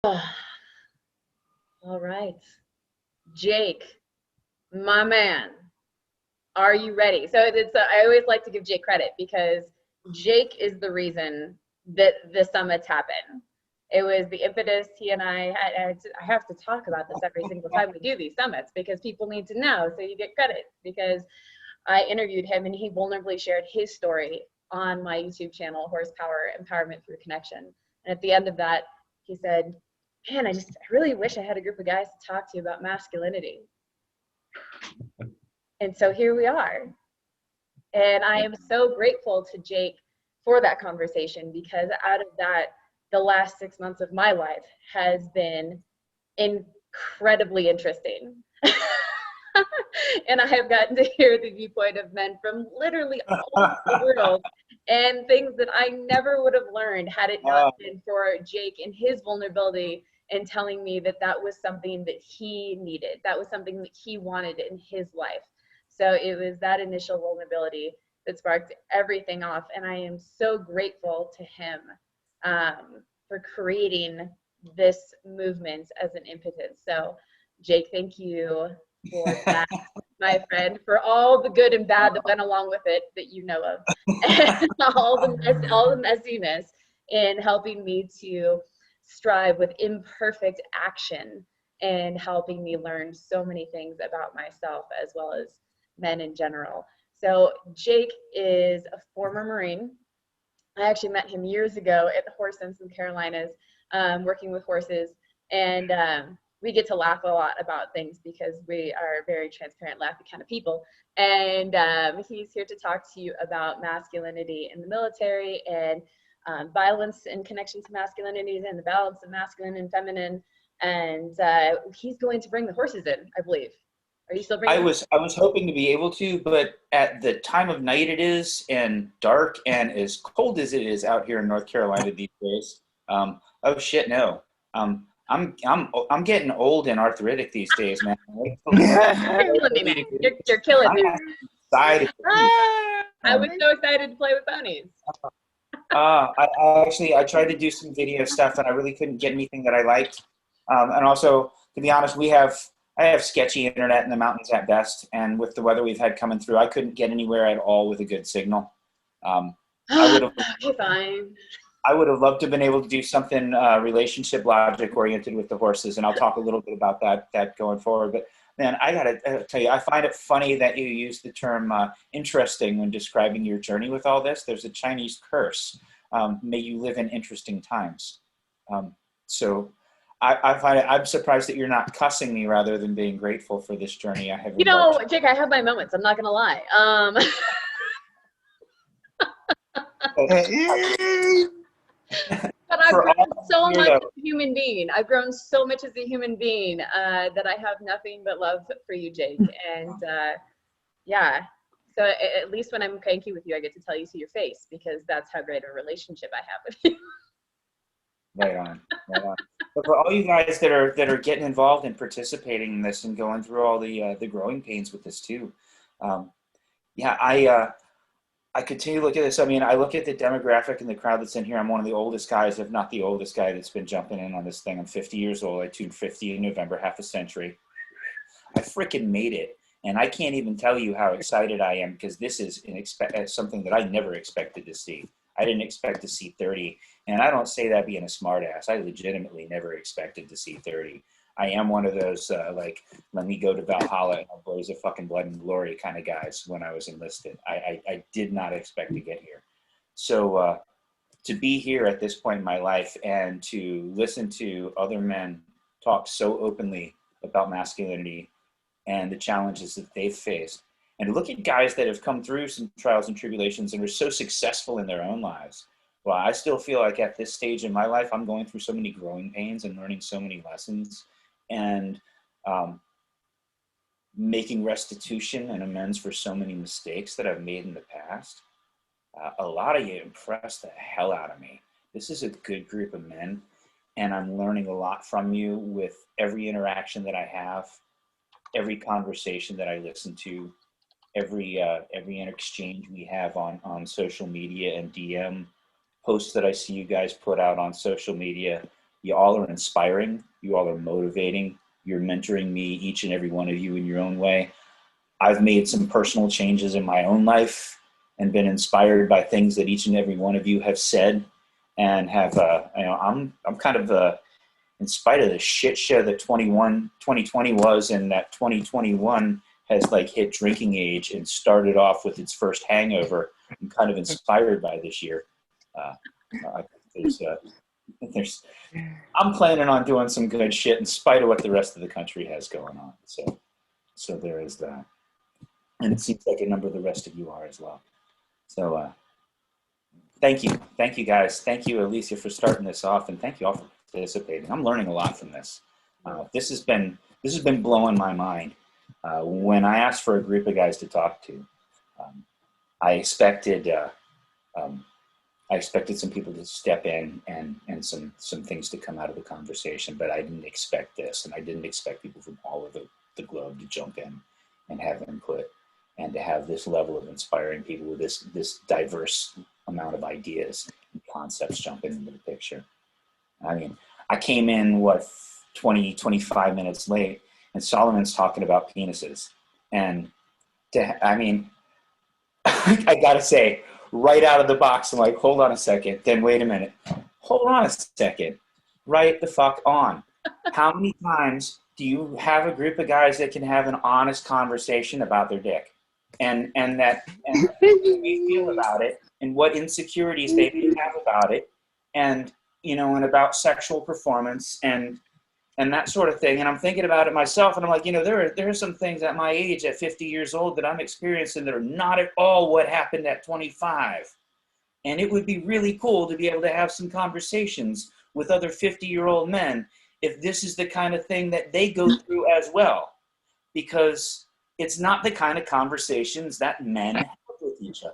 All right, Jake, my man, are you ready? So I always like to give Jake credit because Jake is the reason that the summits happen. It was the impetus. He and I have to talk about this every single time we do these summits because people need to know, so you get credit. Because I interviewed him and he vulnerably shared his story on my YouTube channel, Horsepower Empowerment Through Connection. And at the end of that, he said, man, I really wish I had a group of guys to talk to about masculinity. And so here we are. And I am so grateful to Jake for that conversation, because out of that, the last 6 months of my life has been incredibly interesting. And I have gotten to hear the viewpoint of men from literally all over the world, and things that I never would have learned had it not been for Jake and his vulnerability and telling me that that was something that he needed. That was something that he wanted in his life. So it was that initial vulnerability that sparked everything off. And I am so grateful to him for creating this movement as an impetus. So Jake, thank you for that, my friend, for all the good and bad that went along with it that you know of, and all the messiness in helping me to strive with imperfect action and helping me learn so many things about myself as well as men in general. So Jake is a former Marine. I actually met him years ago at the Horse Sense in the Carolinas, working with horses, and we get to laugh a lot about things because we are very transparent, laughy kind of people. And he's here to talk to you about masculinity in the military and violence in connection to masculinity and the balance of masculine and feminine. And he's going to bring the horses in, I believe. Are you still bringing? I was hoping to be able to, but at the time of night it is, and dark, and as cold as it is out here in North Carolina these days. Oh shit, no. I'm getting old and arthritic these days, man. You're killing me. I was so excited to play with ponies. I tried to do some video stuff and I really couldn't get anything that I liked. And also, to be honest, I have sketchy internet in the mountains at best, and with the weather we've had coming through, I couldn't get anywhere at all with a good signal. I would have. Fine. I would have loved to have been able to do something relationship logic oriented with the horses, and I'll talk a little bit about that going forward. But man, I gotta tell you, I find it funny that you use the term interesting when describing your journey with all this. There's a Chinese curse: may you live in interesting times. So I find it. I'm surprised that you're not cussing me rather than being grateful for this journey I have. You know, Jake, I have my moments. I'm not gonna lie. But I've grown so much as a human being. I've grown so much as a human being that I have nothing but love for you, Jake. And yeah, so at least when I'm cranky with you, I get to tell you to your face, because that's how great a relationship I have with you. Right on, right on. But for all you guys that are getting involved and participating in this and going through all the growing pains with this too, yeah, I continue to look at this. I mean, I look at the demographic and the crowd that's in here. I'm one of the oldest guys, if not the oldest guy that's been jumping in on this thing. I'm 50 years old. I turned 50 in November, half a century. I freaking made it. And I can't even tell you how excited I am, because this is something that I never expected to see. I didn't expect to see 30. And I don't say that being a smartass. I legitimately never expected to see 30. I am one of those, let me go to Valhalla and I'll blaze of fucking blood and glory kind of guys when I was enlisted. I did not expect to get here. So to be here at this point in my life and to listen to other men talk so openly about masculinity and the challenges that they've faced, and look at guys that have come through some trials and tribulations and are so successful in their own lives. Well, I still feel like at this stage in my life, I'm going through so many growing pains and learning so many lessons, and making restitution and amends for so many mistakes that I've made in the past. A lot of you impressed the hell out of me. This is a good group of men, and I'm learning a lot from you with every interaction that I have, every conversation that I listen to, every exchange we have on social media and DM posts that I see you guys put out on social media. You all are inspiring. You all are motivating. You're mentoring me, each and every one of you in your own way. I've made some personal changes in my own life and been inspired by things that each and every one of you have said, and have, I'm kind of, in spite of the shit show that 2020 was, and that 2021 has like hit drinking age and started off with its first hangover, I'm kind of inspired by this year. I'm planning on doing some good shit in spite of what the rest of the country has going on. So there is that. And it seems like a number of the rest of you are as well. So thank you guys. Thank you, Alicia, for starting this off, and thank you all for participating. I'm learning a lot from this. This has been blowing my mind. When I asked for a group of guys to talk to, I expected some people to step in and some things to come out of the conversation, but I didn't expect this, and I didn't expect people from all over the globe to jump in and have input, and to have this level of inspiring people with this diverse amount of ideas and concepts jumping into the picture. I mean, I came in, 25 minutes late, and Solomon's talking about penises. And I gotta say, right out of the box, I'm like, hold on a second, then wait a minute. Hold on a second. Right the fuck on. How many times do you have a group of guys that can have an honest conversation about their dick? And what they feel about it, and what insecurities they have about it, and and about sexual performance and that sort of thing. And I'm thinking about it myself, and I'm like, there are some things at my age, at 50 years old, that I'm experiencing that are not at all what happened at 25. And it would be really cool to be able to have some conversations with other 50-year-old men if this is the kind of thing that they go through as well, because it's not the kind of conversations that men have with each other.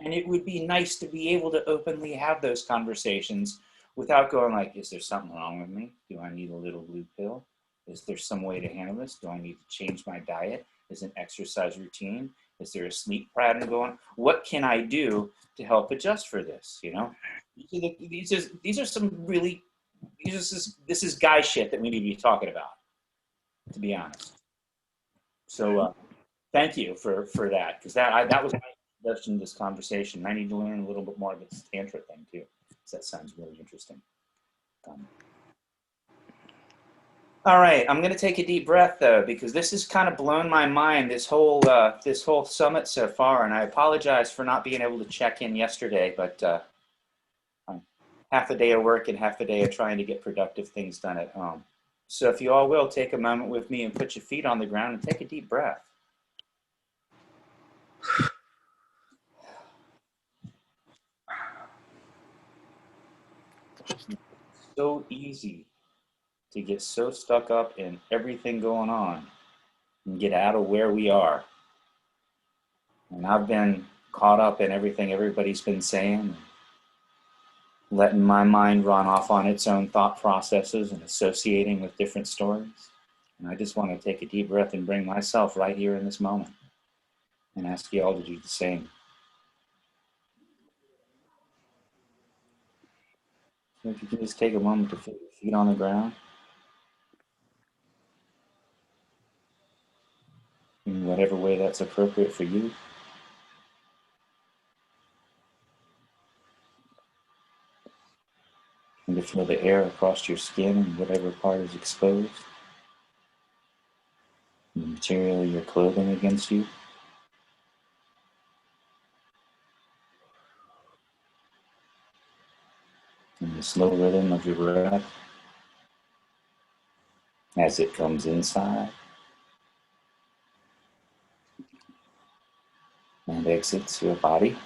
And it would be nice to be able to openly have those conversations without going like, is there something wrong with me? Do I need a little blue pill? Is there some way to handle this? Do I need to change my diet? Is an exercise routine? Is there a sleep pattern going? What can I do to help adjust for this? These are some really, this is guy shit that we need to be talking about, to be honest. So thank you for that, because that was my introduction to this conversation. I need to learn a little bit more about this tantra thing too, because that sounds really interesting. All right, I'm going to take a deep breath though, because this has kind of blown my mind, this whole summit so far, and I apologize for not being able to check in yesterday, but half a day of work and half a day of trying to get productive things done at home. So if you all will, take a moment with me and put your feet on the ground and take a deep breath. It's so easy to get so stuck up in everything going on and get out of where we are. And I've been caught up in everything everybody's been saying, letting my mind run off on its own thought processes and associating with different stories. And I just want to take a deep breath and bring myself right here in this moment and ask you all to do the same. So if you can just take a moment to put your feet on the ground, in whatever way that's appropriate for you. And to feel the air across your skin and whatever part is exposed. And the material of your clothing against you. And the slow rhythm of your breath as it comes inside and exits your body.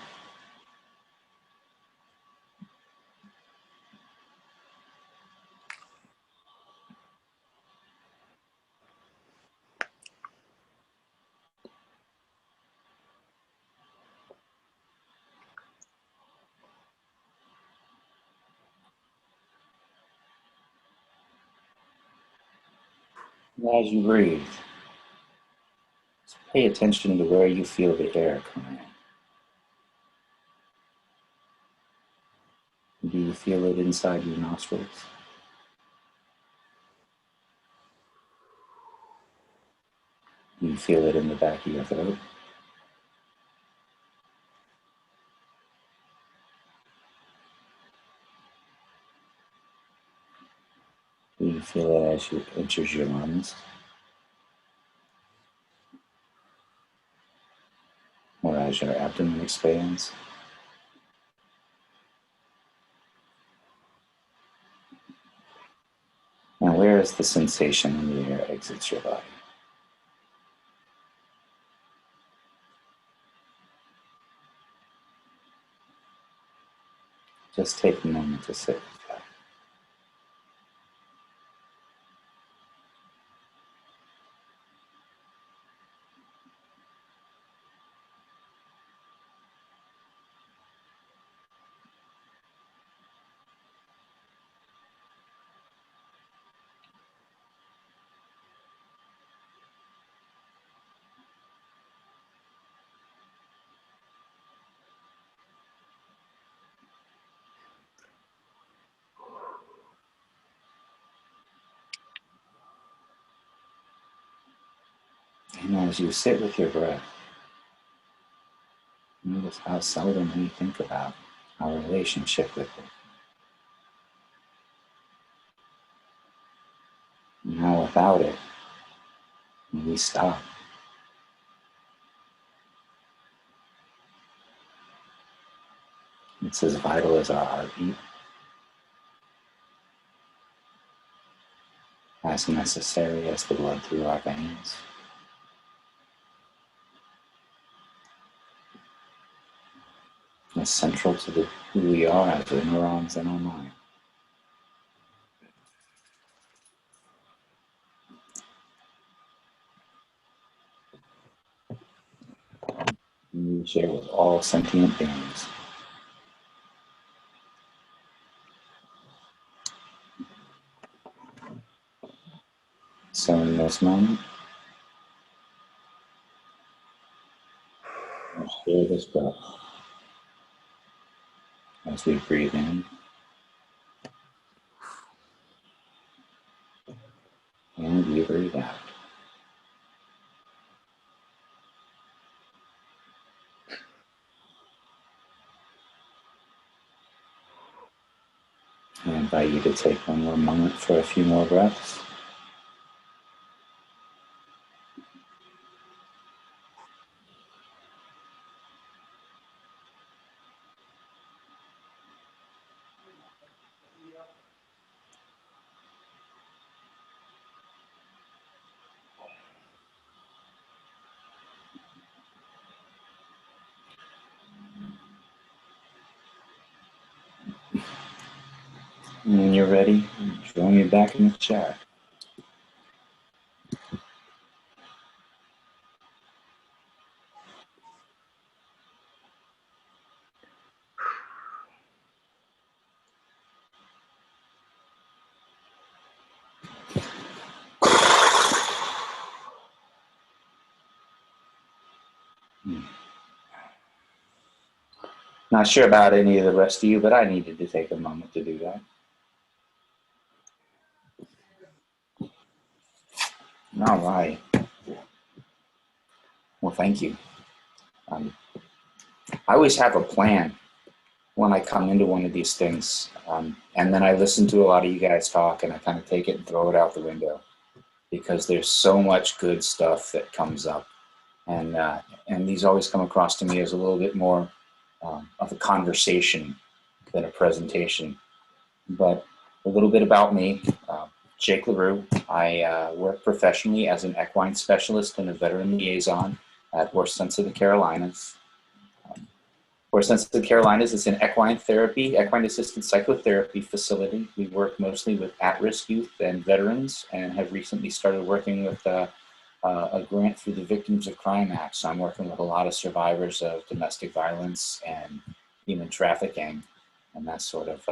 And as you breathe, pay attention to where you feel the air coming in. Do you feel it inside your nostrils? You feel it in the back of your throat. You feel it as it enters your lungs, or as your abdomen expands. And where is the sensation when the air exits your body? Just take a moment to sit with that. And as you sit with your breath, notice how seldom we think about our relationship with it. And how without it, we stop. It's as vital as our heartbeat, as necessary as the blood through our veins. As central to who we are as the neurons in our mind. And we share with all sentient beings. So in this moment, we'll share this breath as we breathe in and we breathe out. I invite you to take one more moment for a few more breaths. And when you're ready, join me back in the chat. Not sure about any of the rest of you, but I needed to take a moment to do that. All right. Well, thank you. I always have a plan when I come into one of these things. And then I listen to a lot of you guys talk and I kind of take it and throw it out the window because there's so much good stuff that comes up. And these always come across to me as a little bit more of a conversation than a presentation. But a little bit about me, Jake LaRue. I work professionally as an equine specialist and a veteran liaison at Horse Sense of the Carolinas. Horse Sense of the Carolinas is an equine therapy, equine-assisted psychotherapy facility. We work mostly with at-risk youth and veterans and have recently started working with a grant through the Victims of Crime Act. So I'm working with a lot of survivors of domestic violence and human trafficking and that sort of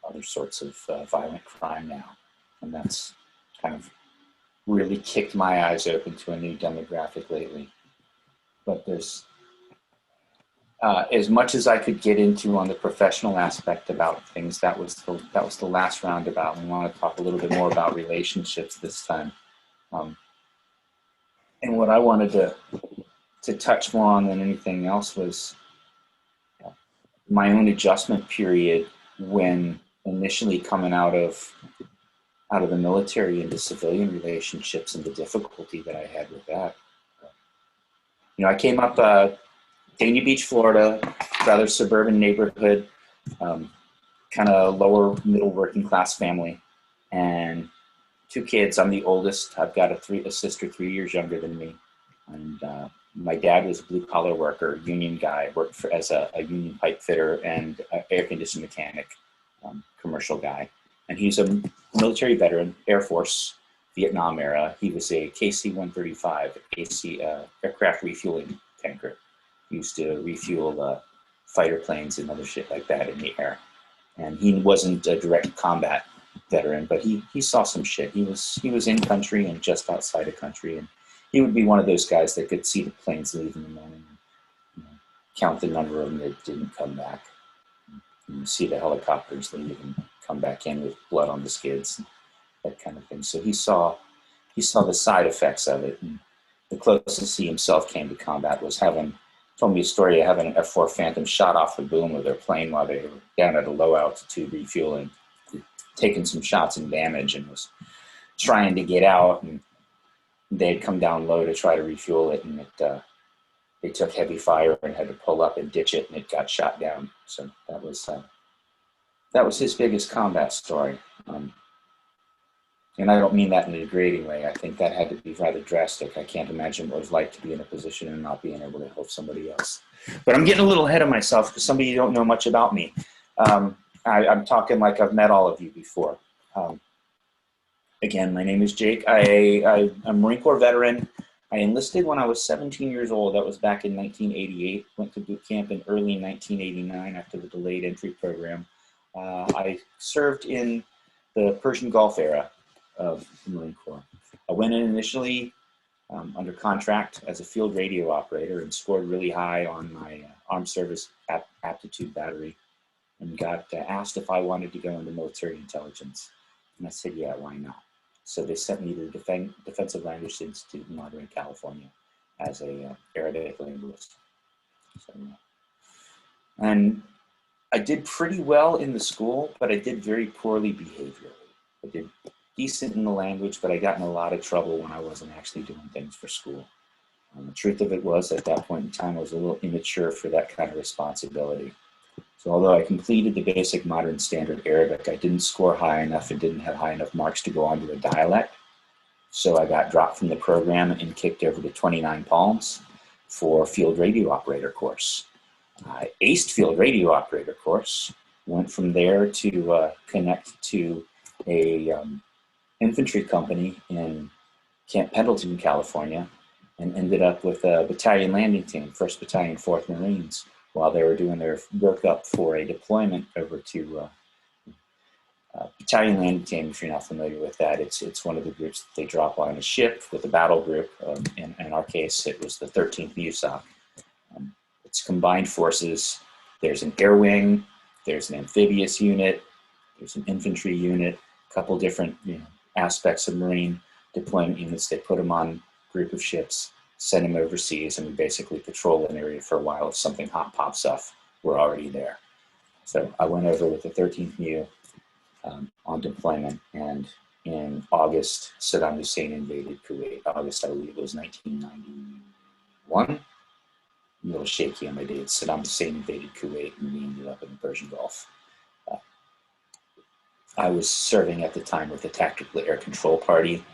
other sorts of violent crime now. And that's kind of really kicked my eyes open to a new demographic lately. But there's as much as I could get into on the professional aspect about things, that was the last roundabout. We want to talk a little bit more about relationships this time. And what I wanted to touch more on than anything else was my own adjustment period when initially coming out of the military into civilian relationships and the difficulty that I had with that. You know, I came up Dania Beach, Florida, rather suburban neighborhood, kind of lower middle working class family, and 2 kids. I'm the oldest. I've got a sister 3 years younger than me, and my dad was a blue collar worker, union guy, worked as a union pipe fitter and air conditioning mechanic, commercial guy. And he's a military veteran, Air Force, Vietnam era. He was a KC-135, aircraft refueling tanker. He used to refuel fighter planes and other shit like that in the air. And he wasn't a direct combat veteran, but he saw some shit. He was in country and just outside of country, and he would be one of those guys that could see the planes leave in the morning, and, count the number of them that didn't come back, and see the helicopters leave and come back in with blood on the skids, and that kind of thing. So he saw the side effects of it, and the closest he himself came to combat was told me a story of having an F-4 Phantom shot off the boom of their plane while they were down at a low altitude refueling, taken some shots and damage, and was trying to get out, and they had come down low to try to refuel it, and they took heavy fire and had to pull up and ditch it, and it got shot down. So that was his biggest combat story. And I don't mean that in a degrading way. I think that had to be rather drastic. I can't imagine what it was like to be in a position and not being able to help somebody else. But I'm getting a little ahead of myself because some of you don't know much about me. I'm talking like I've met all of you before. Again, my name is Jake. I'm a Marine Corps veteran. I enlisted when I was 17 years old. That was back in 1988. Went to boot camp in early 1989 after the delayed entry program. I served in the Persian Gulf era of the Marine Corps. I went in initially under contract as a field radio operator and scored really high on my armed service aptitude battery, and got asked if I wanted to go into military intelligence. And I said, yeah, why not? So they sent me to the Defensive Language Institute in Monterey, California as a Arabic linguist. So, and I did pretty well in the school, but I did very poorly behaviorally. I did decent in the language, but I got in a lot of trouble when I wasn't actually doing things for school. The truth of it was, at that point in time, I was a little immature for that kind of responsibility. So although I completed the basic modern standard Arabic, I didn't score high enough and didn't have high enough marks to go on to a dialect. So I got dropped from the program and kicked over to 29 Palms for field radio operator course. I aced field radio operator course, went from there to connect to a infantry company in Camp Pendleton, California, and ended up with a battalion landing team, 1st Battalion, 4th Marines, while they were doing their workup for a deployment over to battalion landing team. If you're not familiar with that, it's one of the groups that they drop on a ship with a battle group. In our case, it was the 13th USOC. It's combined forces. There's an air wing, there's an amphibious unit, there's an infantry unit, a couple different aspects of Marine deployment units. They put them on a group of ships, send them overseas, and we basically patrol an area for a while. If something hot pops up, we're already there. So I went over with the 13th MU on deployment, and in August, Saddam Hussein invaded Kuwait. August, I believe it was 1991. I'm a little shaky on my dates. Saddam Hussein invaded Kuwait, and we ended up in the Persian Gulf. I was serving at the time with the Tactical Air Control Party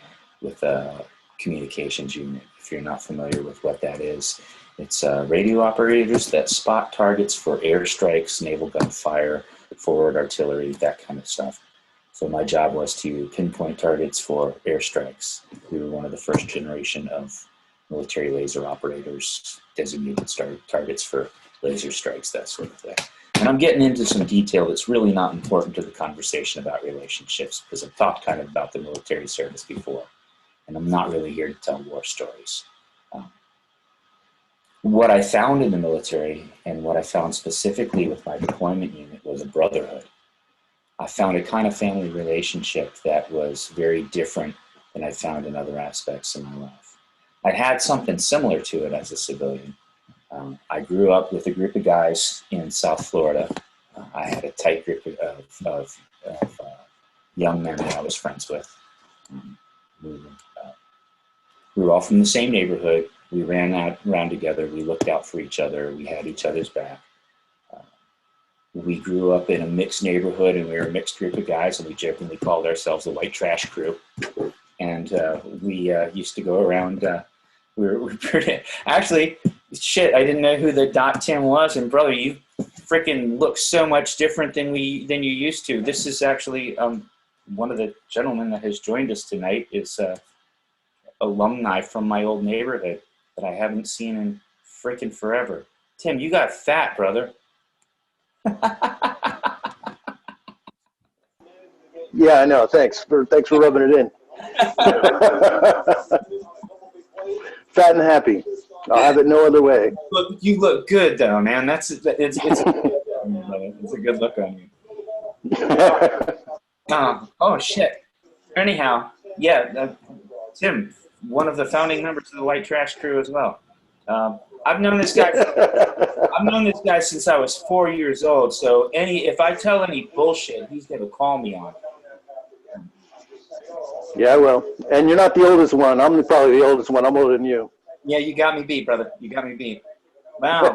with a communications unit. If you're not familiar with what that is, it's radio operators that spot targets for airstrikes, naval gunfire, forward artillery, that kind of stuff. So my job was to pinpoint targets for airstrikes. We were one of the first generation of military laser operators, designated targets for laser strikes, that sort of thing. And I'm getting into some detail that's really not important to the conversation about relationships, because I've talked kind of about the military service before, and I'm not really here to tell war stories. What I found in the military, and what I found specifically with my deployment unit, was a brotherhood. I found a kind of family relationship that was very different than I found in other aspects of my life. I'd had something similar to it as a civilian. I grew up with a group of guys in South Florida. I had a tight group of young men that I was friends with. We were all from the same neighborhood. We ran around together. We looked out for each other. We had each other's back. We grew up in a mixed neighborhood, and we were a mixed group of guys, and we jokingly called ourselves the White Trash Crew. And we used to go around. We were pretty, actually, shit, I didn't know who the Tim was, and brother, you freaking look so much different than you used to. This is actually one of the gentlemen that has joined us tonight is alumni from my old neighborhood that I haven't seen in freaking forever. Tim, you got fat, brother. Yeah, I know. Thanks for rubbing it in. Fat and happy. I'll have it no other way. Look, you look good though, man. It's a good look on you. Oh shit. Anyhow, yeah, Tim, one of the founding members of the White Trash Crew as well. I've known this guy. I've known this guy since I was 4 years old. So if I tell any bullshit, he's gonna call me on it. Yeah, well, and you're not the oldest one. I'm probably the oldest one. I'm older than you. Yeah, you got me beat, brother. You got me beat. Wow.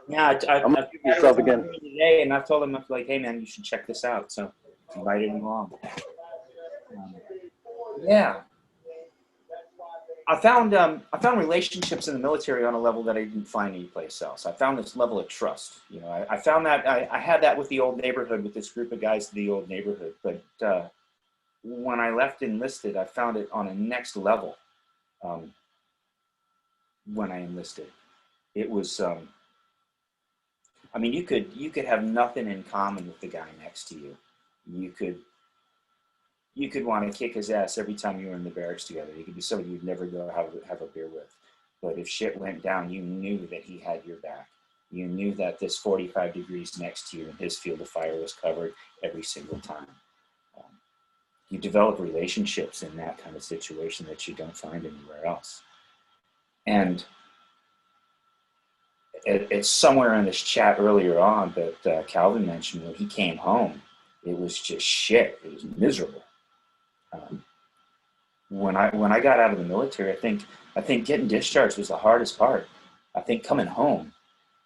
Yeah, I'm gonna give yourself again today, and I've told him, I'm like, hey man, you should check this out. So invited him along. Yeah. I found relationships in the military on a level that I didn't find anyplace else. I found this level of trust. You know, I found that I had that with the old neighborhood, with this group of guys in the old neighborhood. But when I left enlisted, I found it on a next level. When I enlisted, it was. I mean, you could have nothing in common with the guy next to you. You could want to kick his ass every time you were in the barracks together. He could be somebody you'd never go have a beer with. But if shit went down, you knew that he had your back. You knew that this 45 degrees next to you and his field of fire was covered every single time. You develop relationships in that kind of situation that you don't find anywhere else. And it's somewhere in this chat earlier on that Calvin mentioned when he came home, it was just shit. It was miserable. When I got out of the military, I think getting discharged was the hardest part. I think coming home,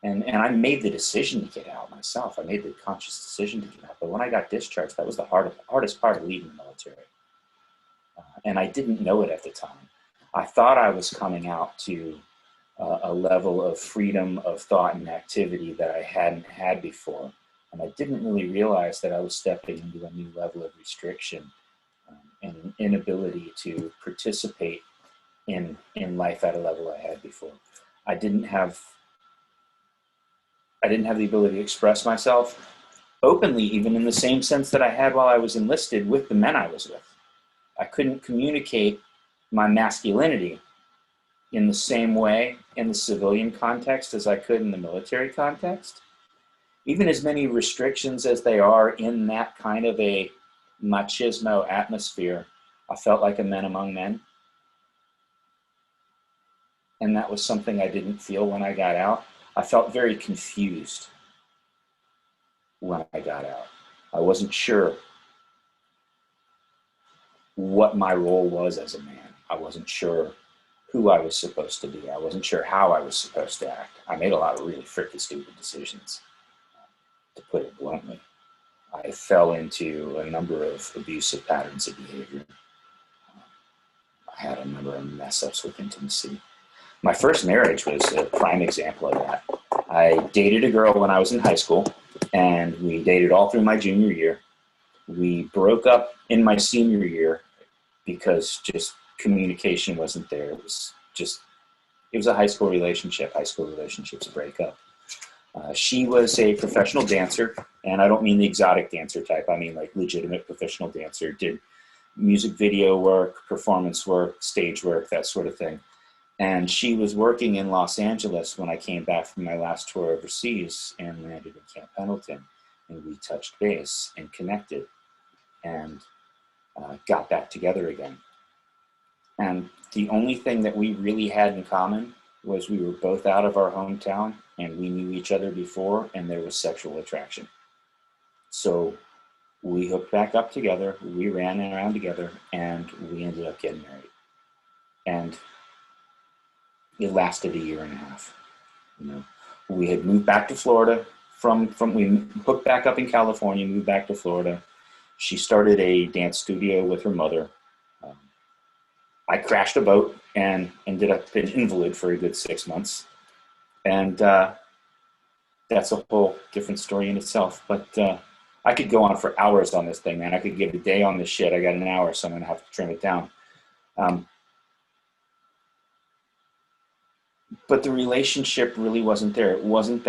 and I made the decision to get out myself. I made the conscious decision to get out. But when I got discharged, that was the hardest part of leaving the military. And I didn't know it at the time. I thought I was coming out to a level of freedom of thought and activity that I hadn't had before. And I didn't really realize that I was stepping into a new level of restriction and an inability to participate in life at a level I had before. I didn't have the ability to express myself openly, even in the same sense that I had while I was enlisted with the men I was with. I couldn't communicate my masculinity in the same way in the civilian context as I could in the military context. Even as many restrictions as they are in that kind of a machismo atmosphere, I felt like a man among men. And that was something I didn't feel when I got out. I felt very confused when I got out. I wasn't sure what my role was as a man. I wasn't sure who I was supposed to be. I wasn't sure how I was supposed to act. I made a lot of really freaking stupid decisions, to put it bluntly. I fell into a number of abusive patterns of behavior. I had a number of mess-ups with intimacy. My first marriage was a prime example of that. I dated a girl when I was in high school, and we dated all through my junior year. We broke up in my senior year because just communication wasn't there. It was a high school relationship. High school relationships break up. She was a professional dancer, and I don't mean the exotic dancer type. I mean like legitimate professional dancer. Did music video work, performance work, stage work, that sort of thing. And she was working in Los Angeles when I came back from my last tour overseas and landed in Camp Pendleton. And we touched base and connected and got back together again. And the only thing that we really had in common was we were both out of our hometown and we knew each other before, and there was sexual attraction. So we hooked back up together, we ran around together, and we ended up getting married. And it lasted a year and a half. You know, we had moved back to Florida from we hooked back up in California, moved back to Florida. She started a dance studio with her mother. I crashed a boat and ended up an invalid for a good 6 months. And that's a whole different story in itself. But I could go on for hours on this thing, man. I could give a day on this shit. I got an hour, so I'm going to have to trim it down. But the relationship really wasn't there. It wasn't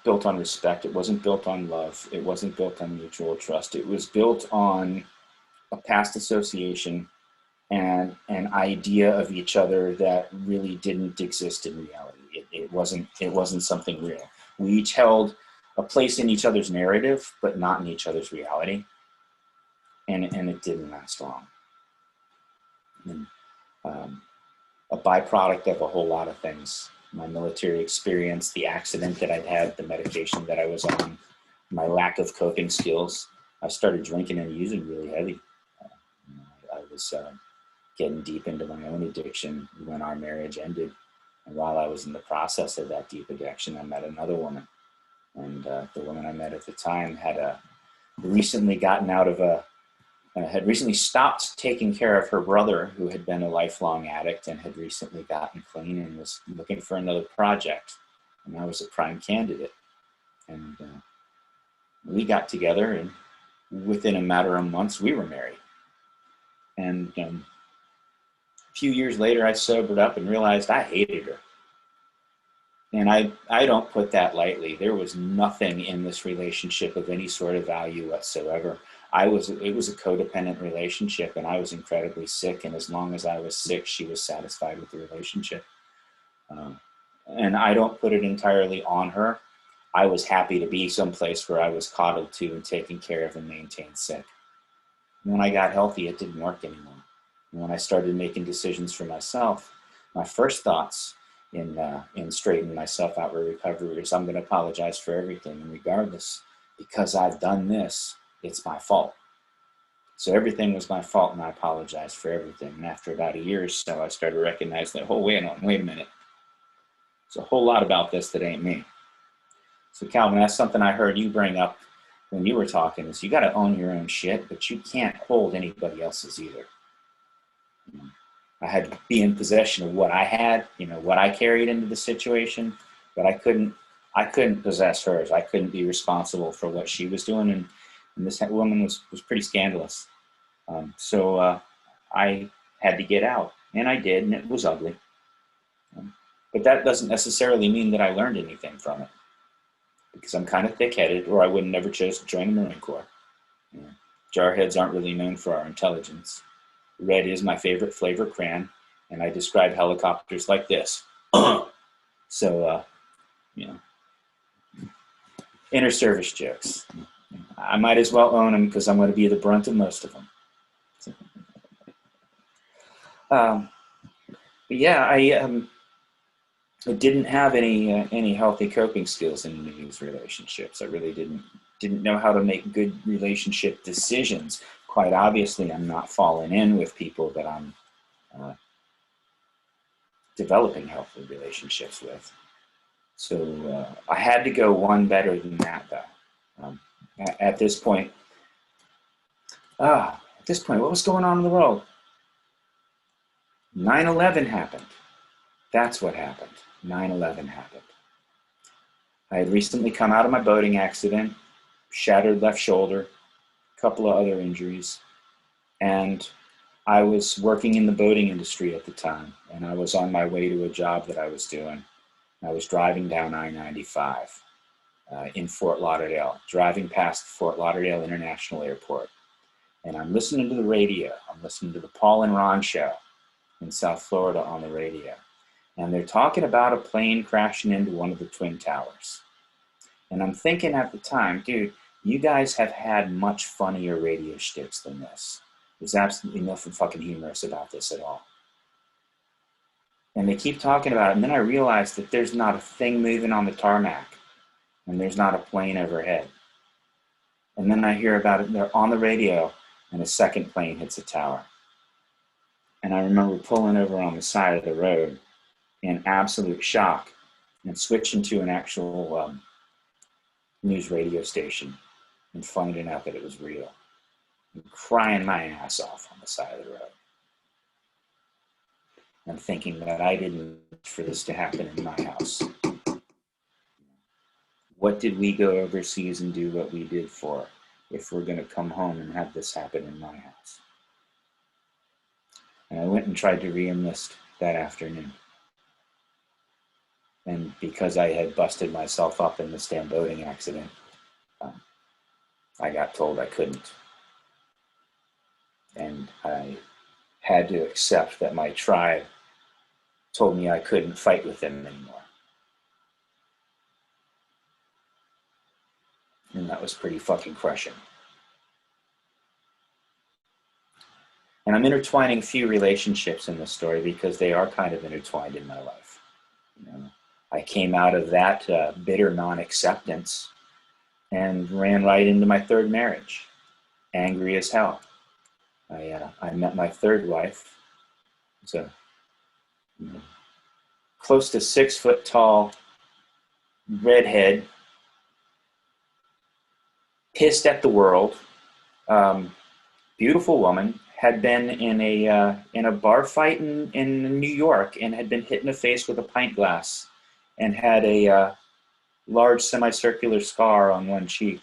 built on respect. It wasn't built on love. It wasn't built on mutual trust. It was built on a past association and an idea of each other that really didn't exist in reality. It wasn't something real. We each held a place in each other's narrative, but not in each other's reality. And it didn't last long. And, a byproduct of a whole lot of things. My military experience, the accident that I'd had, the medication that I was on, my lack of coping skills. I started drinking and using really heavy. I was getting deep into my own addiction when our marriage ended. And while I was in the process of that deep addiction, I met another woman. And the woman I met at the time had recently gotten out of had recently stopped taking care of her brother, who had been a lifelong addict and had recently gotten clean and was looking for another project. And I was a prime candidate. And we got together, and within a matter of months, we were married. And a few years later, I sobered up and realized I hated her. And I don't put that lightly. There was nothing in this relationship of any sort of value whatsoever. It was a codependent relationship, and I was incredibly sick. And as long as I was sick, she was satisfied with the relationship. And I don't put it entirely on her. I was happy to be someplace where I was coddled to and taken care of and maintained sick. And when I got healthy, it didn't work anymore. And when I started making decisions for myself, my first thoughts in straightening myself out with recovery is I'm going to apologize for everything. And regardless, because I've done this, it's my fault. So everything was my fault, and I apologized for everything. And after about a year or so, I started recognizing that, oh, wait a minute. There's a whole lot about this that ain't me. So Calvin, that's something I heard you bring up when you were talking, is you got to own your own shit, but you can't hold anybody else's either. I had to be in possession of what I had, what I carried into the situation, but I couldn't possess hers. I couldn't be responsible for what she was doing. And this woman was pretty scandalous. So I had to get out, and I did, and it was ugly. But that doesn't necessarily mean that I learned anything from it, because I'm kind of thick-headed, or I would have never chose to join the Marine Corps. Jarheads aren't really known for our intelligence. Red is my favorite flavor crayon, and I describe helicopters like this. So, inter-service jokes. I might as well own them because I'm going to be the brunt of most of them. But yeah, I didn't have any healthy coping skills in these relationships. I really didn't know how to make good relationship decisions. Quite obviously, I'm not falling in with people that I'm developing healthy relationships with. So I had to go one better than that, though. At this point, what was going on in the world? 9/11 happened. That's what happened. 9/11 happened. I had recently come out of my boating accident, shattered left shoulder, a couple of other injuries, and I was working in the boating industry at the time, and I was on my way to a job that I was doing. I was driving down I-95 in Fort Lauderdale, driving past Fort Lauderdale International Airport, and I'm listening to the radio. I'm listening to the Paul and Ron show in South Florida on the radio, and they're talking about a plane crashing into one of the Twin Towers. And I'm thinking at the time, dude, you guys have had much funnier radio shtips than this. There's absolutely nothing fucking humorous about this at all. And they keep talking about it, and then I realized that there's not a thing moving on the tarmac, and there's not a plane overhead. And then I hear about it, they're on the radio, and a second plane hits a tower. And I remember pulling over on the side of the road in absolute shock and switching to an actual news radio station and finding out that it was real. And crying my ass off on the side of the road. And thinking that I didn't for this to happen in my house. What did we go overseas and do what we did for if we're going to come home and have this happen in my house? And I went and tried to re-enlist that afternoon. And because I had busted myself up in the stand boating accident, I got told I couldn't. And I had to accept that my tribe told me I couldn't fight with them anymore. And that was pretty fucking crushing. And I'm intertwining a few relationships in this story because they are kind of intertwined in my life. You know, I came out of that bitter non-acceptance and ran right into my third marriage, angry as hell. I met my third wife. It's a close to 6 foot tall redhead, pissed at the world, beautiful woman, had been in a bar fight in New York and had been hit in the face with a pint glass and had a large semicircular scar on one cheek,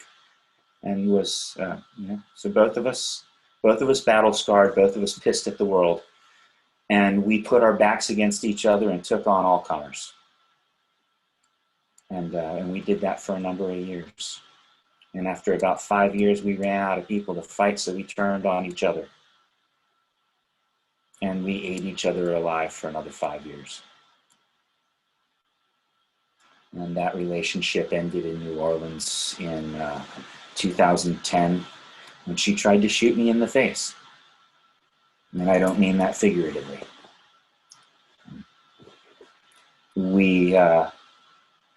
and was so both of us battle scarred, both of us pissed at the world, and we put our backs against each other and took on all comers, and we did that for a number of years. And after about 5 years, we ran out of people to fight, so we turned on each other. And we ate each other alive for another 5 years. And that relationship ended in New Orleans in 2010 when she tried to shoot me in the face. And I don't mean that figuratively. We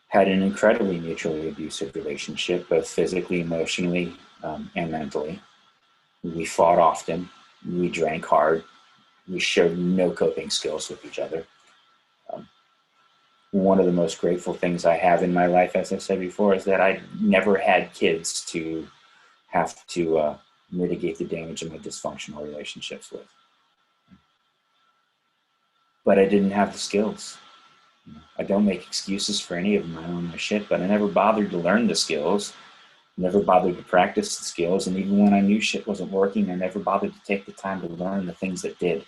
had an incredibly mutually abusive relationship, both physically, emotionally, and mentally. We fought often. We drank hard. We showed no coping skills with each other. One of the most grateful things I have in my life, as I said before, is that I never had kids to have to mitigate the damage of my dysfunctional relationships with. But I didn't have the skills. I don't make excuses for any of them. I own my shit, but I never bothered to learn the skills, never bothered to practice the skills, and even when I knew shit wasn't working, I never bothered to take the time to learn the things that did.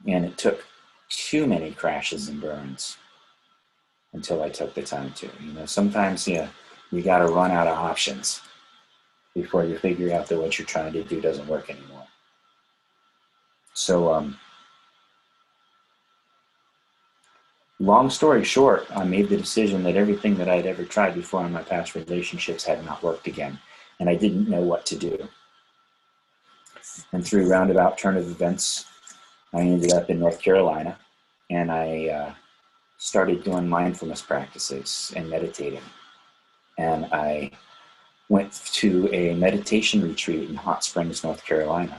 And it took too many crashes and burns until I took the time to. Sometimes you got to run out of options before you figure out that what you're trying to do doesn't work anymore. So, long story short, I made the decision that everything that I'd ever tried before in my past relationships had not worked again, and I didn't know what to do. And through a roundabout turn of events, I ended up in North Carolina, and I started doing mindfulness practices and meditating. And I went to a meditation retreat in Hot Springs, North Carolina,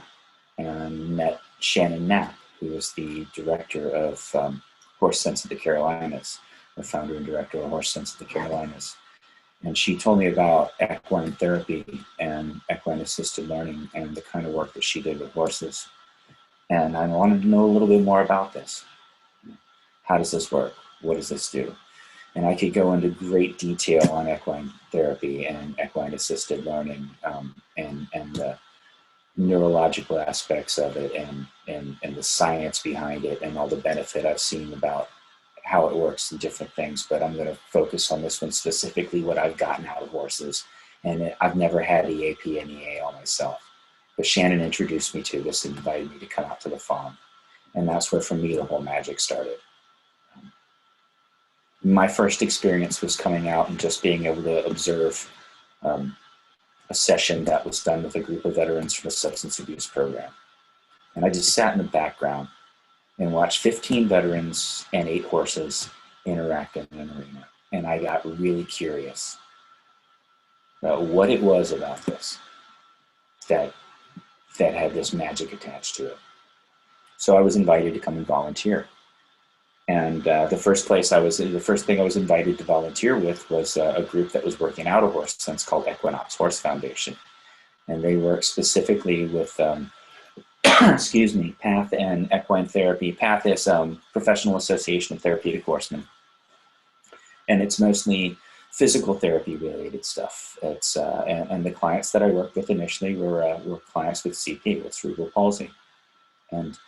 and met Shannon Knapp, who is the director of Horse Sense of the Carolinas, the founder and director of Horse Sense of the Carolinas. And she told me about equine therapy and equine assisted learning and the kind of work that she did with horses. And I wanted to know a little bit more about this. How does this work? What does this do? And I could go into great detail on equine therapy and equine assisted learning and the neurological aspects of it and the science behind it and all the benefit I've seen about how it works and different things. But I'm going to focus on this one specifically, what I've gotten out of horses. And I've never had EAP and EAL myself. But Shannon introduced me to this and invited me to come out to the farm. And that's where, for me, the whole magic started. My first experience was coming out and just being able to observe a session that was done with a group of veterans from a substance abuse program. And I just sat in the background and watched 15 veterans and 8 horses interact in an arena. And I got really curious about what it was about this that had this magic attached to it. So I was invited to come and volunteer. And the first thing I was invited to volunteer with was a group that was working out a horse sense called Equine Horse Foundation. And they work specifically with excuse me, PATH and equine therapy. PATH is Professional Association of Therapeutic Horsemen. And it's mostly physical therapy related stuff. It's and the clients that I worked with initially were clients with CP, with cerebral palsy. And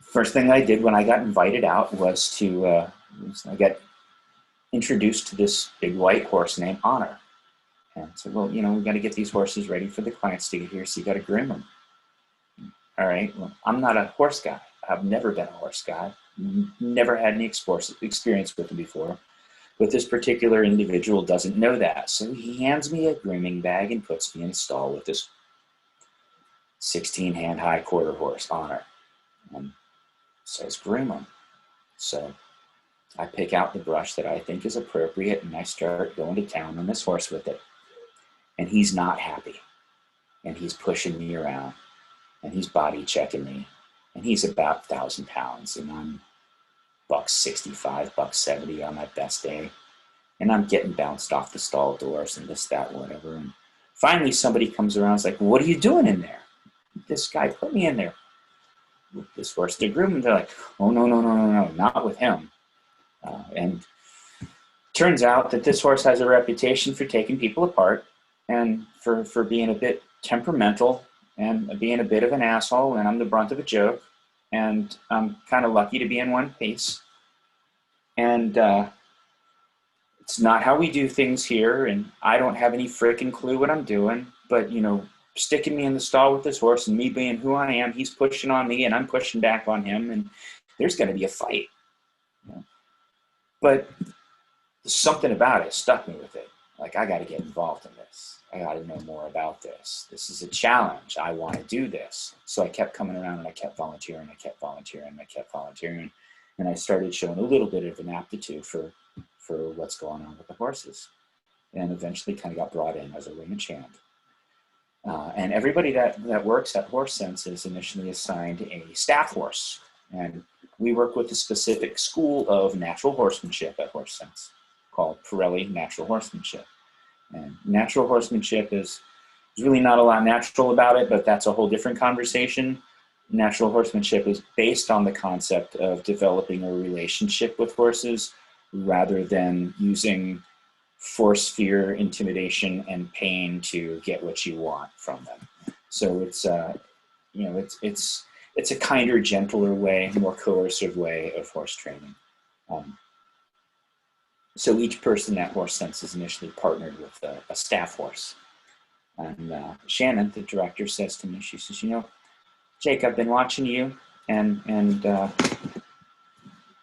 first thing I did when I got invited out was I got introduced to this big white horse named Honor. And I said, well, we got to get these horses ready for the clients to get here, so you got to groom them. All right, well, I'm not a horse guy. I've never been a horse guy. Never had any experience with them before. But this particular individual doesn't know that. So he hands me a grooming bag and puts me in a stall with this 16-hand high quarter horse, Honor. And says groom him. So I pick out the brush that I think is appropriate and I start going to town on this horse with it. And he's not happy. And he's pushing me around. And he's body checking me. And he's about 1,000 pounds. And I'm $165, $170 on my best day. And I'm getting bounced off the stall doors and this, that, whatever. And finally somebody comes around and is like, what are you doing in there? This guy put me in there with this horse to groom. And they're like, oh, no, not with him. And turns out that this horse has a reputation for taking people apart and for being a bit temperamental and being a bit of an asshole, and I'm the brunt of a joke, and I'm kind of lucky to be in one piece. And it's not how we do things here, and I don't have any freaking clue what I'm doing, but, sticking me in the stall with this horse and me being who I am, he's pushing on me and I'm pushing back on him, and there's going to be a fight. But something about it stuck me with it. Like, I got to get involved in this. I got to know more about this. This is a challenge. I want to do this. So I kept coming around and I kept volunteering. And I started showing a little bit of an aptitude for what's going on with the horses. And eventually kind of got brought in as a ring hand. And everybody that works at Horse Sense is initially assigned a staff horse. And we work with a specific school of natural horsemanship at Horse Sense called Pirelli Natural Horsemanship. And natural horsemanship is really not a lot natural about it, but that's a whole different conversation. Natural horsemanship is based on the concept of developing a relationship with horses rather than using force, fear, intimidation, and pain to get what you want from them. So it's it's a kinder, gentler way, more coercive way of horse training. So each person at Horse Sense is initially partnered with a staff horse. And Shannon, the director, says to me, she says, Jake, I've been watching you, and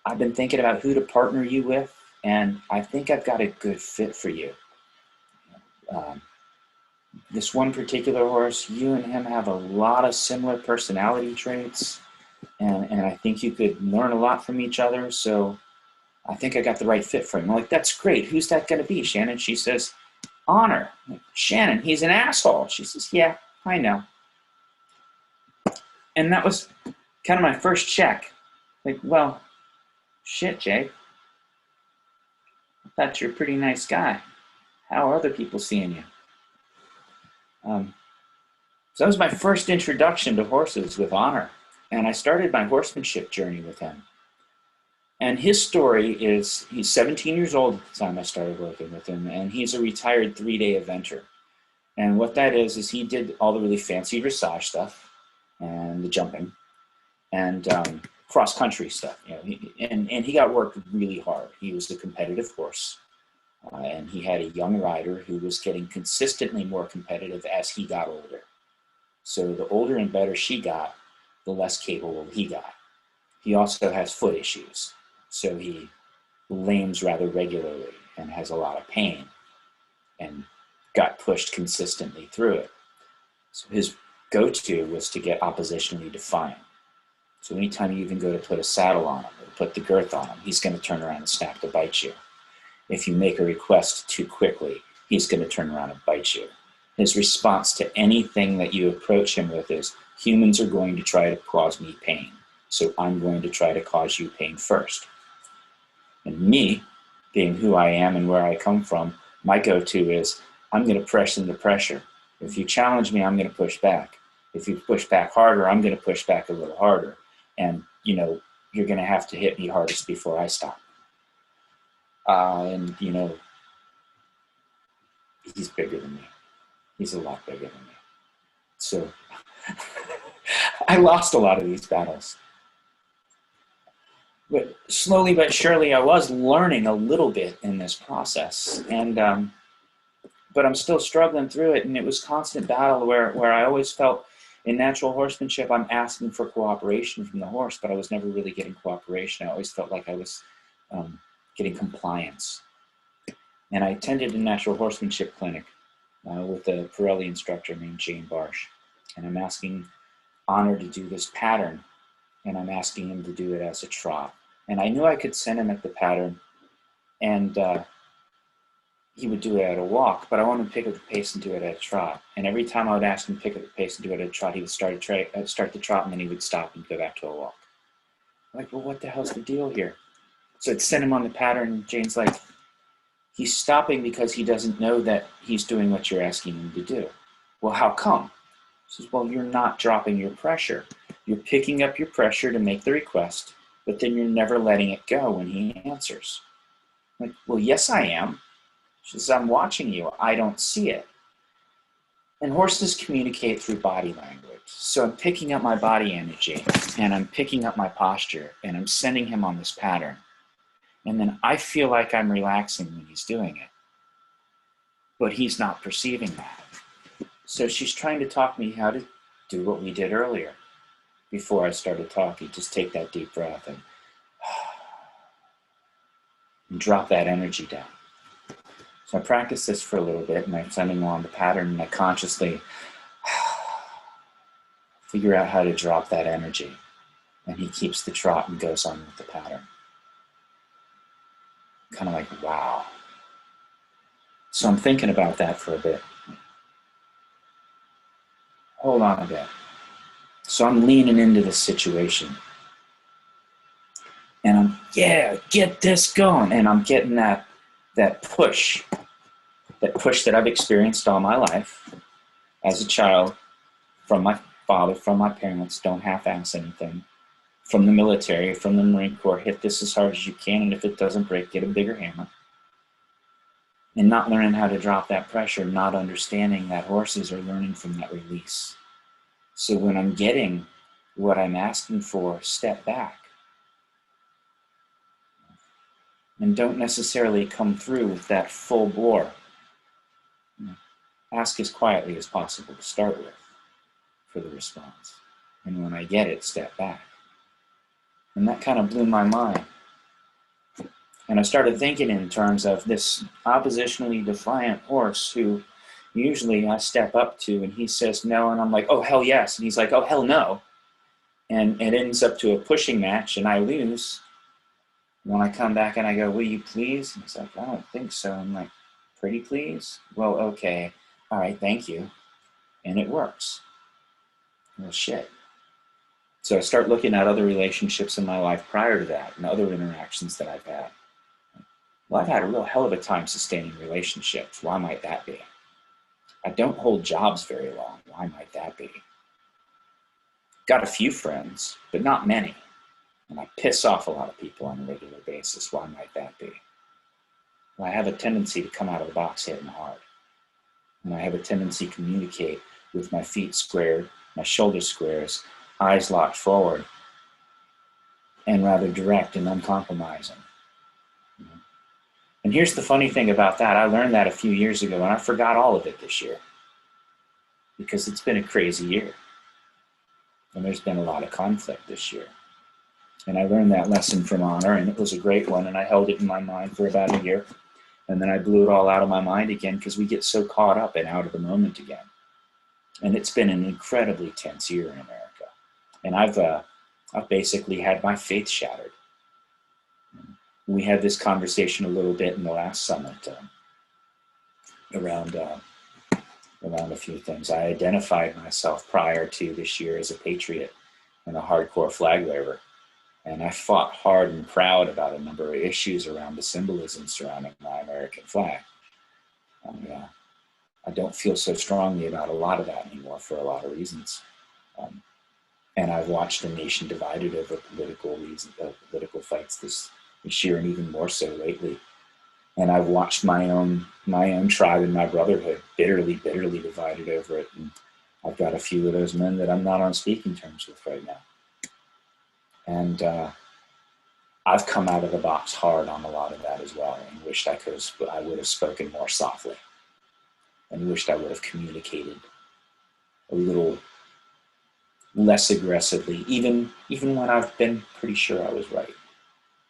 I've been thinking about who to partner you with, and I think I've got a good fit for you. This one particular horse, you and him have a lot of similar personality traits, and I think you could learn a lot from each other, so I think I got the right fit for him. I'm like, that's great. Who's that going to be, Shannon? She says, Honor. I'm like, Shannon, he's an asshole. She says, yeah, I know. And that was kind of my first check. Like, well, shit, Jake. I thought you're a pretty nice guy. How are other people seeing you? So that was my first introduction to horses with Honor. And I started my horsemanship journey with him. And his story is, he's 17 years old at the time I started working with him, and he's a retired 3-day eventer. And what that is he did all the really fancy dressage stuff, and the jumping, and cross-country stuff. And he got worked really hard. He was a competitive horse, and he had a young rider who was getting consistently more competitive as he got older. So the older and better she got, the less capable he got. He also has foot issues. So he lames rather regularly and has a lot of pain and got pushed consistently through it. So his go-to was to get oppositionally defiant. So anytime you even go to put a saddle on him or put the girth on him, he's going to turn around and snap to bite you. If you make a request too quickly, he's going to turn around and bite you. His response to anything that you approach him with is, humans are going to try to cause me pain, so I'm going to try to cause you pain first. And me, being who I am and where I come from, my go-to is, I'm going to press into pressure. If you challenge me, I'm going to push back. If you push back harder, I'm going to push back a little harder. And, you know, you're going to have to hit me hardest before I stop. And, you know, he's bigger than me. He's a lot bigger than me. So I lost a lot of these battles. But slowly but surely, I was learning a little bit in this process. And, but I'm still struggling through it. And it was constant battle where I always felt in natural horsemanship, I'm asking for cooperation from the horse, but I was never really getting cooperation. I always felt like I was getting compliance. And I attended a natural horsemanship clinic with a Pirelli instructor named Jane Barsh. And I'm asking Honor to do this pattern. And I'm asking him to do it as a trot. And I knew I could send him at the pattern and he would do it at a walk, but I wanted to pick up the pace and do it at a trot. And every time I would ask him to pick up the pace and do it at a trot, he would start the trot and then he would stop and go back to a walk. I'm like, well, what the hell's the deal here? So I'd send him on the pattern and Jane's like, he's stopping because he doesn't know that he's doing what you're asking him to do. Well, how come? He says, well, you're not dropping your pressure. You're picking up your pressure to make the request, but then you're never letting it go when he answers. I'm like, well, yes, I am. She says, I'm watching you. I don't see it. And horses communicate through body language. So I'm picking up my body energy and I'm picking up my posture and I'm sending him on this pattern. And then I feel like I'm relaxing when he's doing it. But he's not perceiving that. So she's trying to talk me how to do what we did earlier. Before I started talking, just take that deep breath and drop that energy down. So I practiced this for a little bit and I send him on the pattern and I consciously figure out how to drop that energy. And he keeps the trot and goes on with the pattern. Kind of like, wow. So I'm thinking about that for a bit. Hold on a bit. So I'm leaning into this situation. And I'm, yeah, get this going. And I'm getting that push that I've experienced all my life as a child, from my father, from my parents, don't half-ass anything, from the military, from the Marine Corps, hit this as hard as you can, and if it doesn't break, get a bigger hammer. And not learning how to drop that pressure, not understanding that horses are learning from that release. So when I'm getting what I'm asking for, step back. And don't necessarily come through with that full bore. Ask as quietly as possible to start with for the response. And when I get it, step back. And that kind of blew my mind. And I started thinking in terms of this oppositionally defiant horse who usually I step up to and he says no, and I'm like, oh, hell yes. And he's like, oh, hell no. And it ends up to a pushing match and I lose. When I come back and I go, will you please? And he's like, I don't think so. I'm like, pretty please? Well, okay. All right, thank you. And it works. Well, shit. So I start looking at other relationships in my life prior to that and other interactions that I've had. Well, I've had a real hell of a time sustaining relationships. Why might that be? I don't hold jobs very long. Why might that be? Got a few friends, but not many. And I piss off a lot of people on a regular basis. Why might that be? Well, I have a tendency to come out of the box hitting hard. And I have a tendency to communicate with my feet squared, my shoulders squares, eyes locked forward, and rather direct and uncompromising. And here's the funny thing about that. I learned that a few years ago, and I forgot all of it this year. Because it's been a crazy year. And there's been a lot of conflict this year. And I learned that lesson from Honor, and it was a great one, and I held it in my mind for about a year. And then I blew it all out of my mind again because we get so caught up and out of the moment again. And it's been an incredibly tense year in America. And I've basically had my faith shattered. We had this conversation a little bit in the last summit around a few things. I identified myself prior to this year as a patriot and a hardcore flag waver. And I fought hard and proud about a number of issues around the symbolism surrounding my American flag. I don't feel so strongly about a lot of that anymore for a lot of reasons. And I've watched the nation divided over political reasons, political fights this year, and even more so lately. And I've watched my own tribe and my brotherhood bitterly divided over it. And I've got a few of those men that I'm not on speaking terms with right now. And I've come out of the box hard on a lot of that as well, and wished I would have spoken more softly, and wished I would have communicated a little less aggressively, even when I've been pretty sure I was right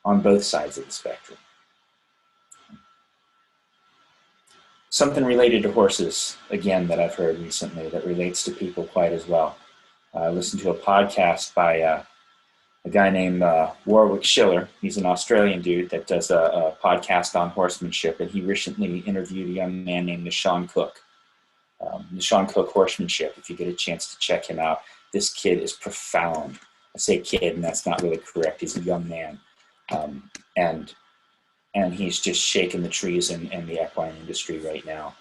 on both sides of the spectrum. Something related to horses, again, that I've heard recently that relates to people quite as well. I listened to a podcast by a guy named Warwick Schiller. He's an Australian dude that does a podcast on horsemanship, and he recently interviewed a young man named Nishan Cook. Nishan Cook Horsemanship, if you get a chance to check him out. This kid is profound. I say kid, and that's not really correct. He's a young man. And he's just shaking the trees in the equine industry right now,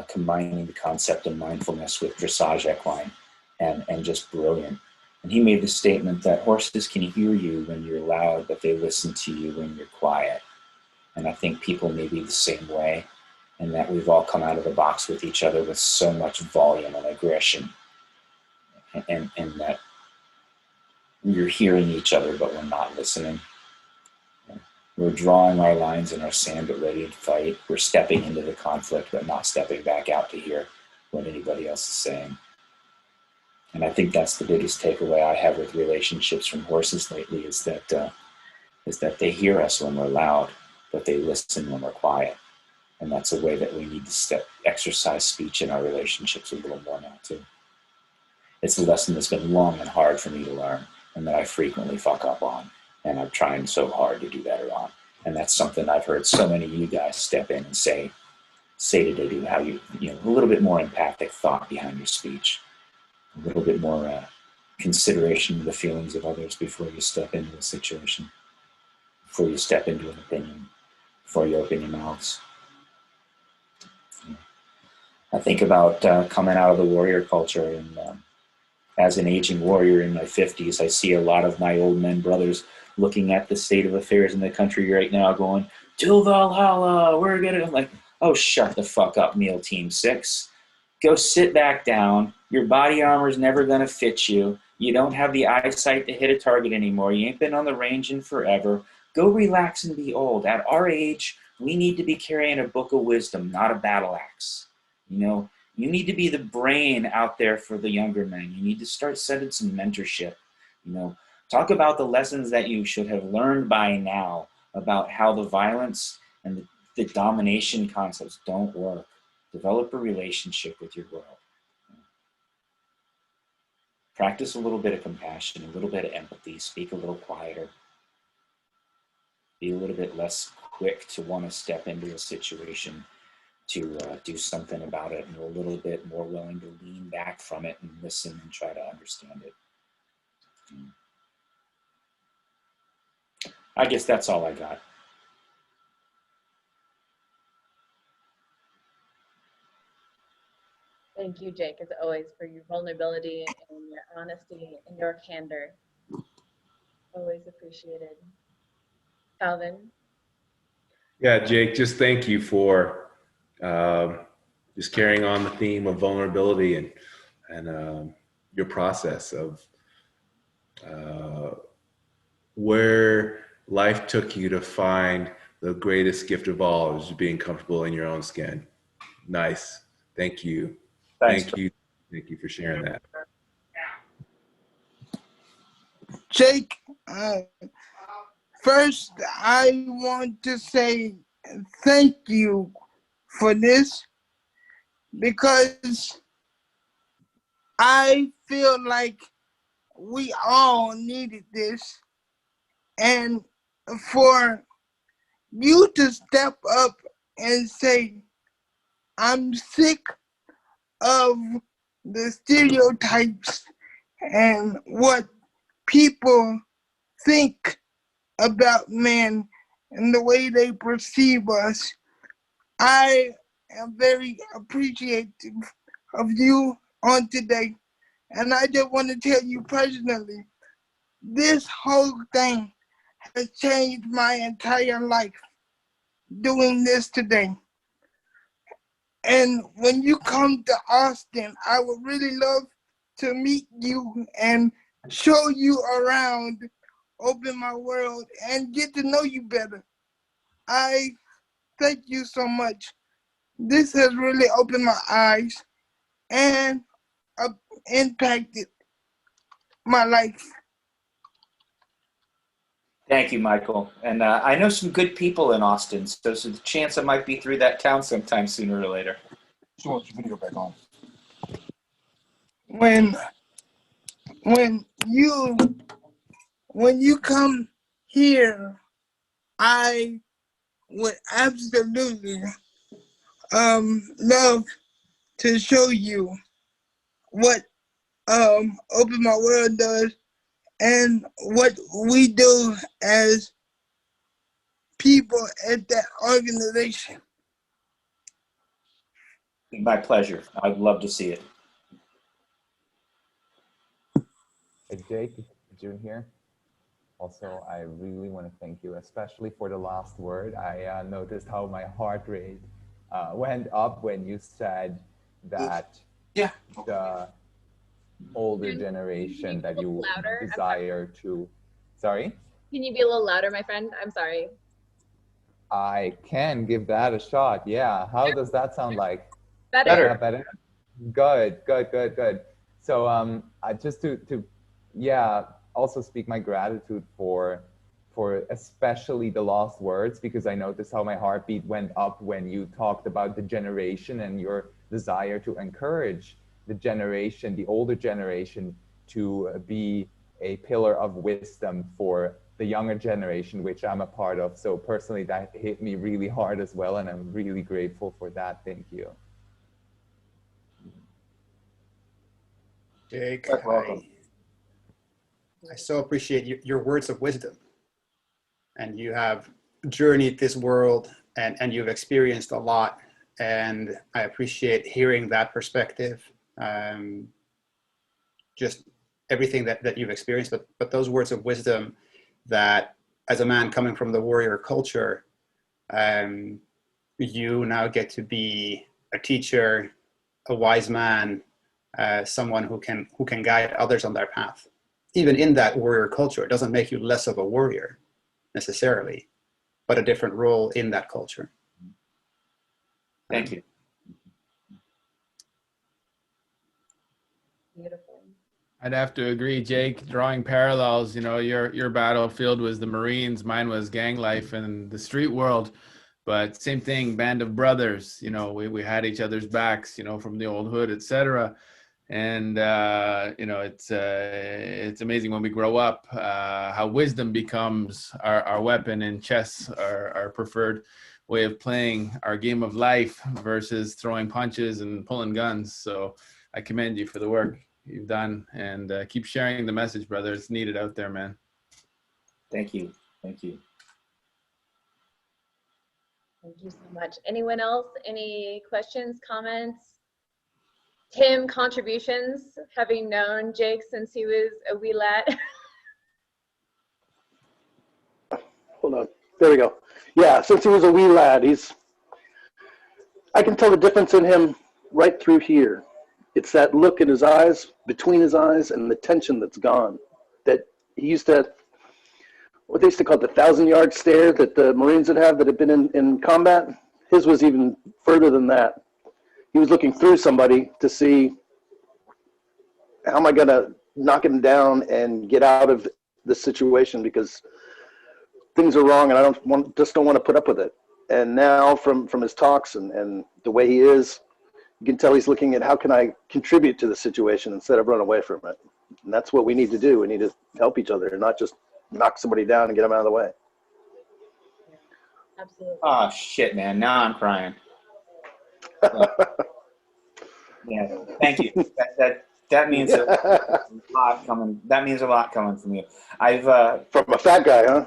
combining the concept of mindfulness with dressage equine, and just brilliant. And he made the statement that horses can hear you when you're loud, but they listen to you when you're quiet. And I think people may be the same way, and that we've all come out of the box with each other with so much volume and aggression, and that we're hearing each other, but we're not listening. We're drawing our lines in our sand, but ready to fight. We're stepping into the conflict, but not stepping back out to hear what anybody else is saying. And I think that's the biggest takeaway I have with relationships from horses lately is that they hear us when we're loud, but they listen when we're quiet. And that's a way that we need to exercise speech in our relationships a little more now too. It's a lesson that's been long and hard for me to learn, and that I frequently fuck up on. And I'm trying so hard to do better on. And that's something I've heard so many of you guys step in and say to do, how you know, a little bit more empathic thought behind your speech, a little bit more consideration of the feelings of others before you step into a situation, before you step into an opinion, before you open your mouths. I think about coming out of the warrior culture, and as an aging warrior in my 50s, I see a lot of my old men brothers looking at the state of affairs in the country right now going, to Valhalla, we're gonna, I'm like, oh, shut the fuck up, MEAL Team 6. Go sit back down. Your body armor's never gonna fit you. You don't have the eyesight to hit a target anymore. You ain't been on the range in forever. Go relax and be old. At our age, we need to be carrying a book of wisdom, not a battle axe. You know, you need to be the brain out there for the younger men. You need to start sending some mentorship. You know, talk about the lessons that you should have learned by now about how the violence and the domination concepts don't work. Develop a relationship with your world. Practice a little bit of compassion, a little bit of empathy, speak a little quieter. Be a little bit less quick to want to step into a situation to do something about it, and a little bit more willing to lean back from it and listen and try to understand it. I guess that's all I got. Thank you, Jake, as always, for your vulnerability and your honesty and your candor. Always appreciated. Calvin? Yeah, Jake, just thank you for just carrying on the theme of vulnerability and your process of where life took you to find the greatest gift of all is being comfortable in your own skin. Nice. Thank you. Thanks. Thank you. Thank you for sharing that. Jake, first I want to say thank you for this, because I feel like we all needed this. And for you to step up and say, I'm sick of the stereotypes and what people think about men and the way they perceive us. I am very appreciative of you on today. And I just want to tell you personally, this whole thing has changed my entire life doing this today. And when you come to Austin, I would really love to meet you and show you around, open my world, and get to know you better. I thank you so much. This has really opened my eyes and impacted my life. Thank you, Michael. And I know some good people in Austin, so there's a chance I might be through that town sometime sooner or later. Just want your video back on. When you come here, I would absolutely love to show you what Open My World does and what we do as people at that organization. My pleasure. I'd love to see it. Hey Jake, June here. Also, I really want to thank you, especially for the last word. I noticed how my heart rate went up when you said that the older generation that you desire to, sorry? Can you be a little louder, my friend? I'm sorry. I can give that a shot, yeah. How does that sound like? Better. Better? Good. So just to also speak my gratitude for especially the last words, because I noticed how my heartbeat went up when you talked about the generation and your desire to encourage the generation, the older generation, to be a pillar of wisdom for the younger generation, which I'm a part of. So personally, that hit me really hard as well, and I'm really grateful for that. Thank you. Jake, I so appreciate your words of wisdom. And you have journeyed this world and you've experienced a lot. And I appreciate hearing that perspective. Just everything that you've experienced, but those words of wisdom that as a man coming from the warrior culture, you now get to be a teacher, a wise man, someone who can guide others on their path. Even in that warrior culture, it doesn't make you less of a warrior necessarily, but a different role in that culture. Thank you. Beautiful. I'd have to agree, Jake. Drawing parallels, you know, your battlefield was the Marines, mine was gang life and the street world. But same thing, band of brothers. You know, we had each other's backs, you know, from the old hood, etc. And you know, it's amazing when we grow up how wisdom becomes our weapon in chess, our preferred way of playing our game of life versus throwing punches and pulling guns. So I commend you for the work you've done, and keep sharing the message, brother. It's needed out there, man. Thank you. Thank you. Thank you so much. Anyone else? Any questions, comments? Tim, contributions, having known Jake since he was a wee lad. Hold on. There we go. Yeah, since he was a wee lad, I can tell the difference in him right through here. It's that look in his eyes, between his eyes, and the tension that's gone. That he used to, what they used to call the 1,000-yard stare that the Marines would have that had been in combat. His was even further than that. He was looking through somebody to see, how am I going to knock him down and get out of the situation, because things are wrong and I just don't want to put up with it. And now from his talks and the way he is, you can tell he's looking at how can I contribute to the situation instead of run away from it. And that's what we need to do. We need to help each other and not just knock somebody down and get them out of the way. Absolutely. Oh shit, man! Now I'm crying. Yeah, thank you. That means a lot coming. That means a lot coming from you. From a fat guy, huh?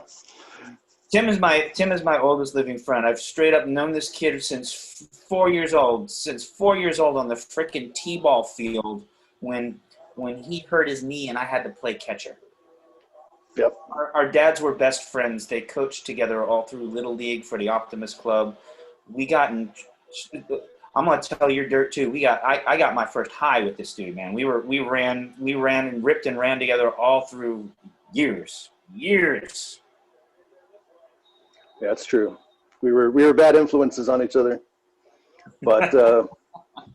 Tim is my oldest living friend. I've straight up known this kid since 4 years old. Since 4 years old on the frickin' t-ball field when he hurt his knee and I had to play catcher. Yep. Our dads were best friends. They coached together all through Little League for the Optimus Club. We got in. I'm gonna tell your dirt too. I got my first high with this dude, man. We ran and ripped and ran together all through years. Yeah, that's true. We were bad influences on each other, but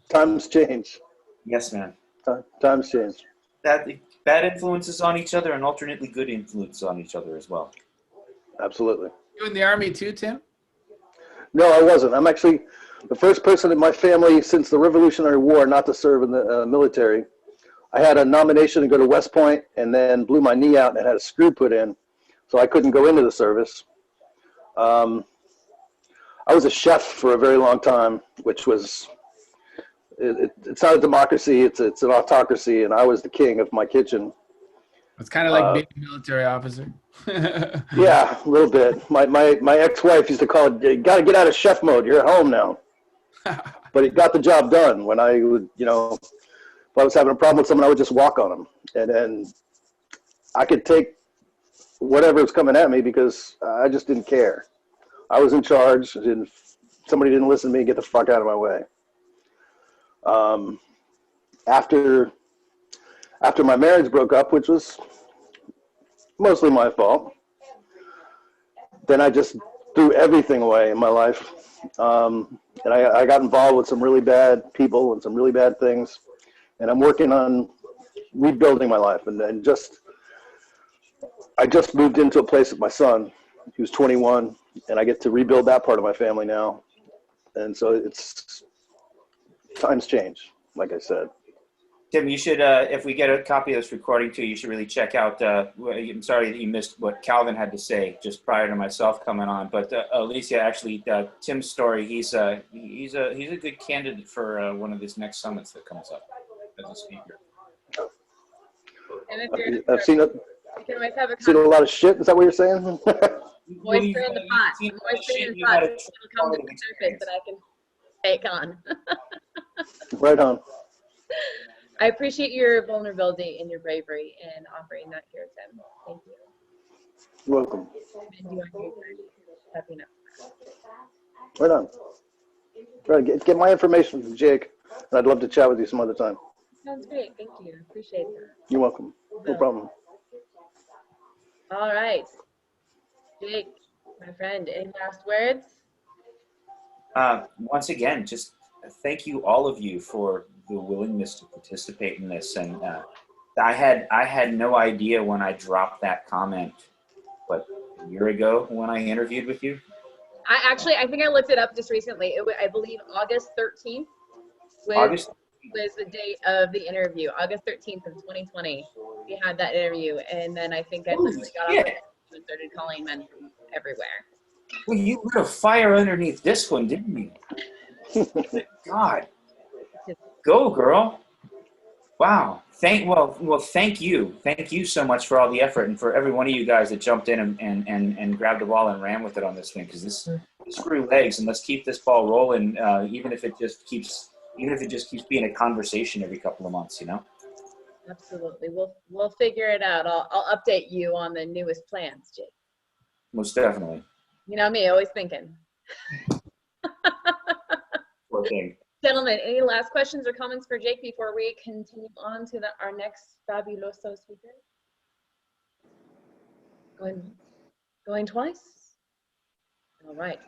times change. Yes, man. Times change. Bad influences on each other and alternately good influences on each other as well. Absolutely. You in the Army too, Tim? No, I wasn't. I'm actually the first person in my family since the Revolutionary War not to serve in the military. I had a nomination to go to West Point and then blew my knee out and had a screw put in, so I couldn't go into the service. I was a chef for a very long time, which was, it's not a democracy, it's an autocracy, and I was the king of my kitchen. It's kind of like being a military officer. Yeah, a little bit. My ex-wife used to call it, you got to get out of chef mode, you're at home now. But it got the job done. When I would, if I was having a problem with someone, I would just walk on them. And then I could take whatever was coming at me because I just didn't care. I was in charge. Somebody didn't listen to me, get the fuck out of my way. After my marriage broke up, which was mostly my fault, then I just threw everything away in my life. And I got involved with some really bad people and some really bad things. And I'm working on rebuilding my life. And I just moved into a place with my son, who's 21, and I get to rebuild that part of my family now. And so times change, like I said. Tim, you should, if we get a copy of this recording too, you should really check out, I'm sorry that you missed what Calvin had to say just prior to myself coming on, but Alicia, actually, Tim's story, he's a good candidate for one of these next summits that comes up as a speaker. And if you're, I've seen it. you can always have a Seen a lot of shit, is that what you're saying? moisture in the pot. Moisture in the pot. It'll come to the surface that I can take on. Right on. I appreciate your vulnerability and your bravery in offering that here, Tim. Thank you. You're welcome. And you are here for stepping up. Right on. Right, get my information from Jake, and I'd love to chat with you some other time. Sounds great. Thank you. Appreciate that. You're welcome. No problem. All right. Jake, my friend, any last words? Once again, just thank you, all of you, for the willingness to participate in this. And I had no idea when I dropped that comment, what, a year ago when I interviewed with you? I think I looked it up just recently. I believe August 13th was the date of the interview. August 13th of 2020, we had that interview. And then I think I literally got off and started calling men from everywhere. Well, you lit a fire underneath this one, didn't you? God. Go, girl. Wow. Thank you. Thank you so much for all the effort and for every one of you guys that jumped in and grabbed the ball and ran with it on this thing, because this grew legs, and let's keep this ball rolling, even if it just keeps being a conversation every couple of months, Absolutely. We'll figure it out. I'll update you on the newest plans, Jake. Most definitely. You know me, always thinking. Poor thing. Gentlemen, any last questions or comments for Jake before we continue on to our next fabuloso speaker? Going twice? All right.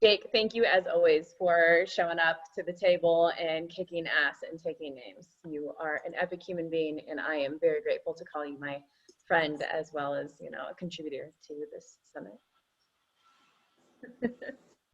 Jake, thank you as always for showing up to the table and kicking ass and taking names. You are an epic human being, and I am very grateful to call you my friend as well as, a contributor to this summit.